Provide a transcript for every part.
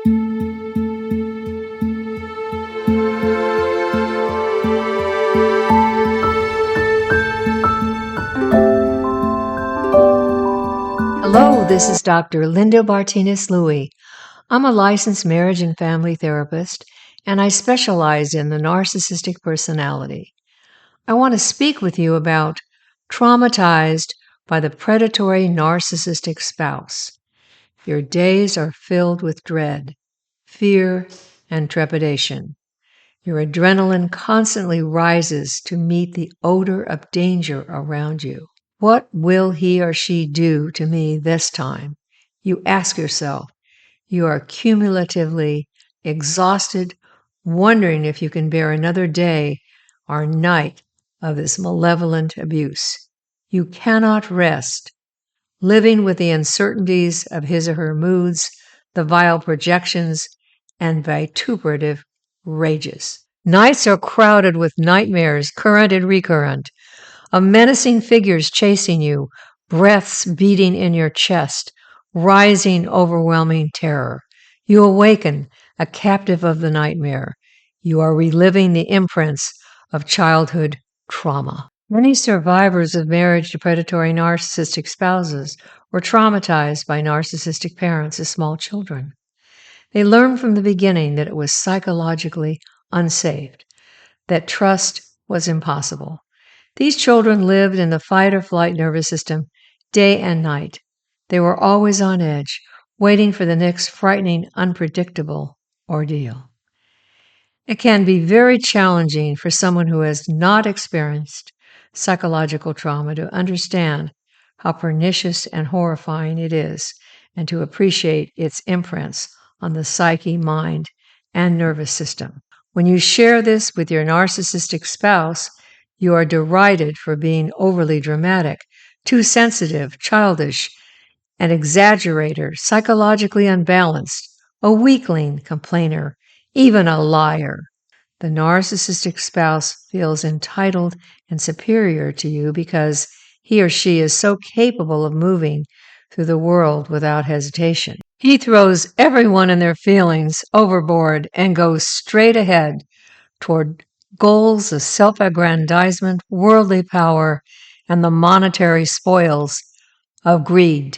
Hello, this is Dr. Linda Martinez-Louie. I'm a licensed marriage and family therapist, and I specialize in the narcissistic personality. I want to speak with you about traumatized by the predatory narcissistic spouse. Your days are filled with dread, fear, and trepidation. Your adrenaline constantly rises to meet the odor of danger around you. What will he or she do to me this time? You ask yourself. You are cumulatively exhausted, wondering if you can bear another day or night of this malevolent abuse. You cannot rest, living with the uncertainties of his or her moods, the vile projections, and vituperative rages. Nights are crowded with nightmares, current and recurrent, of menacing figures chasing you, breaths beating in your chest, rising overwhelming terror. You awaken, a captive of the nightmare. You are reliving the imprints of childhood trauma. Many survivors of marriage to predatory narcissistic spouses were traumatized by narcissistic parents as small children. They learned from the beginning that it was psychologically unsafe, that trust was impossible. These children lived in the fight or flight nervous system day and night. They were always on edge, waiting for the next frightening, unpredictable ordeal. It can be very challenging for someone who has not experienced psychological trauma to understand how pernicious and horrifying it is and to appreciate its imprints on the psyche, mind, and nervous system. When you share this with your narcissistic spouse, you are derided for being overly dramatic, too sensitive, childish, an exaggerator, psychologically unbalanced, a weakling, complainer, even a liar. The narcissistic spouse feels entitled and superior to you because he or she is so capable of moving through the world without hesitation. He throws everyone and their feelings overboard and goes straight ahead toward goals of self-aggrandizement, worldly power, and the monetary spoils of greed.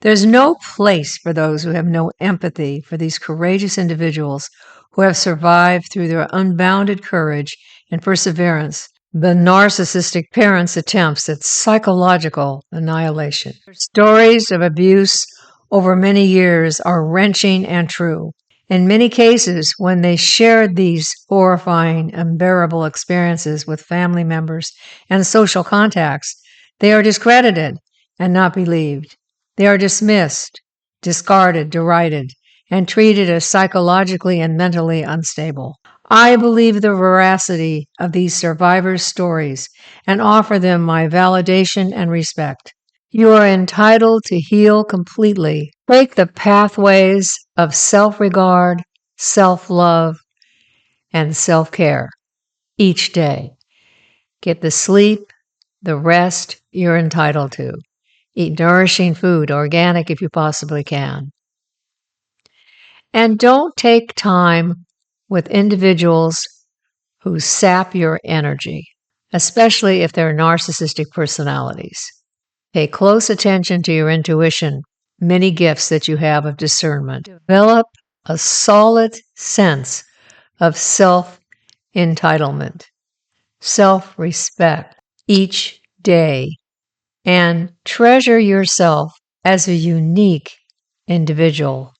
There's no place for those who have no empathy for these courageous individuals who have survived through their unbounded courage and perseverance the narcissistic parents' attempts at psychological annihilation. Their stories of abuse over many years are wrenching and true. In many cases, when they shared these horrifying, unbearable experiences with family members and social contacts, they are discredited and not believed. They are dismissed, discarded, derided, and treated as psychologically and mentally unstable. I believe the veracity of these survivors' stories and offer them my validation and respect. You are entitled to heal completely. Take the pathways of self-regard, self-love, and self-care each day. Get the sleep, the rest you're entitled to. Eat nourishing food, organic if you possibly can. And don't take time with individuals who sap your energy, especially if they're narcissistic personalities. Pay close attention to your intuition, many gifts that you have of discernment. Develop a solid sense of self-entitlement, self-respect each day, and treasure yourself as a unique individual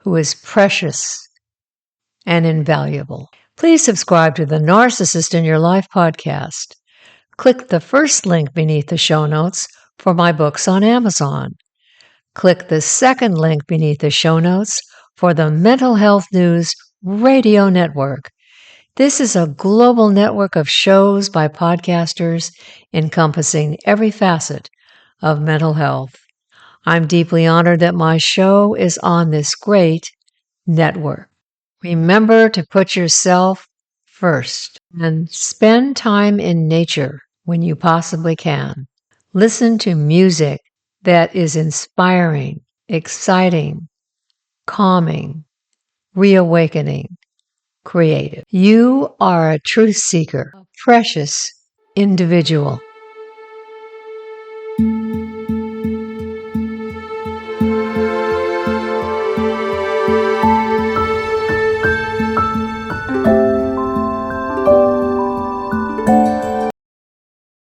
who is precious and invaluable. Please subscribe to the Narcissist in Your Life podcast. Click the first link beneath the show notes for my books on Amazon. Click the second link beneath the show notes for the Mental Health News Radio Network. This is a global network of shows by podcasters encompassing every facet of mental health. I'm deeply honored that my show is on this great network. Remember to put yourself first and spend time in nature when you possibly can. Listen to music that is inspiring, exciting, calming, reawakening, creative. You are a truth seeker, a precious individual.